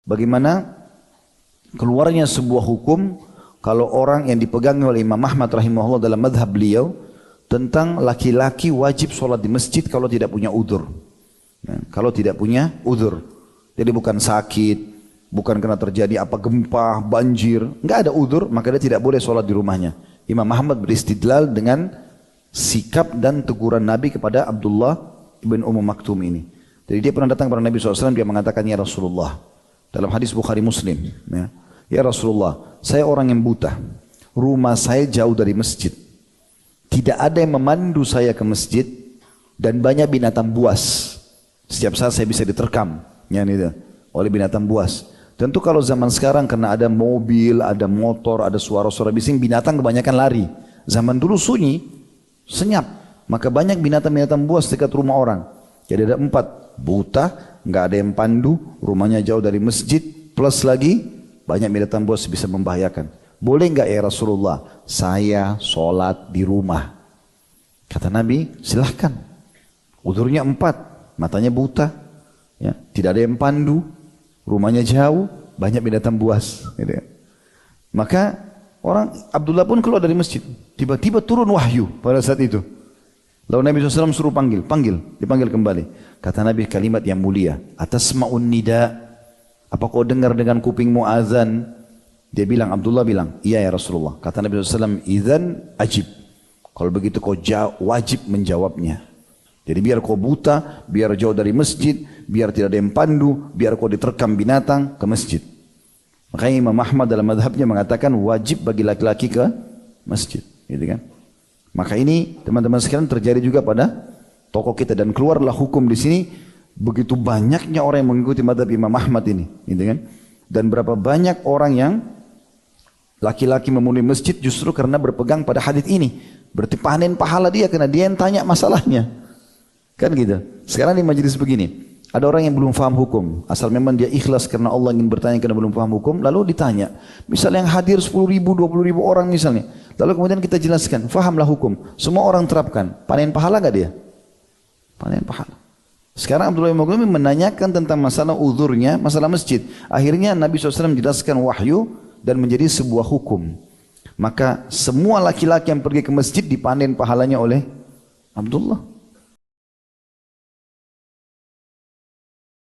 Bagaimana keluarnya sebuah hukum kalau orang yang dipegang oleh Imam Ahmad rahimahullah dalam madhab beliau tentang laki-laki wajib sholat di masjid kalau tidak punya udzur. Kalau tidak punya udzur, jadi bukan sakit, bukan karena terjadi apa gempa, banjir, nggak ada udzur, maka dia tidak boleh sholat di rumahnya. Imam Ahmad beristidlal dengan sikap dan teguran Nabi kepada Abdullah ibn Maktum ini. Jadi dia pernah datang kepada Nabi SAW, dia mengatakan, ya Rasulullah, dalam hadis Bukhari Muslim, ya Rasulullah, saya orang yang buta, rumah saya jauh dari masjid, tidak ada yang memandu saya ke masjid, dan banyak binatang buas. Setiap saat saya bisa diterkam oleh binatang buas. Tentu kalau zaman sekarang karena ada mobil, ada motor, ada suara-suara bising, binatang kebanyakan lari. Zaman dulu sunyi, senyap, maka banyak binatang-binatang buas dekat rumah orang. Jadi ada 4, buta, nggak ada yang pandu, rumahnya jauh dari masjid, plus lagi banyak binatang buas bisa membahayakan. Boleh nggak ya Rasulullah, saya sholat di rumah? Kata Nabi, silahkan. Udurnya 4. Matanya buta, ya, tidak ada yang pandu, rumahnya jauh, banyak binatang buas. Gitu ya. Maka orang Abdullah pun keluar dari masjid, tiba-tiba turun wahyu pada saat itu. Lalu Nabi SAW suruh dipanggil kembali. Kata Nabi kalimat yang mulia, atasma'un nida, apa kau dengar dengan kupingmu azan? Dia bilang, Abdullah bilang, iya ya Rasulullah. Kata Nabi SAW, idzan ajib, kalau begitu kau wajib menjawabnya. Jadi biar kau buta, biar jauh dari masjid, biar tidak ada yang pandu, biar kau diterkam binatang ke masjid. Makanya Imam Ahmad dalam madhabnya mengatakan wajib bagi laki-laki ke masjid. Gitu kan? Maka ini teman-teman sekalian terjadi juga pada tokoh kita, dan keluarlah hukum di sini. Begitu banyaknya orang yang mengikuti madhab Imam Ahmad ini, gitu kan? Dan berapa banyak orang yang laki-laki memenuhi masjid justru karena berpegang pada hadis ini. Berarti panen pahala dia karena dia yang tanya masalahnya. Kan gitu. Sekarang di majelis begini, ada orang yang belum paham hukum, asal memang dia ikhlas karena Allah ingin bertanya karena belum paham hukum, lalu ditanya. Misalnya yang hadir 10 ribu, 20 ribu orang misalnya, lalu kemudian kita jelaskan, fahamlah hukum, semua orang terapkan, panen pahala gak dia? Panen pahala. Sekarang Abdullah bin Maktum menanyakan tentang masalah uzurnya, masalah masjid. Akhirnya Nabi SAW menjelaskan wahyu dan menjadi sebuah hukum. Maka semua laki-laki yang pergi ke masjid dipanen pahalanya oleh Abdullah.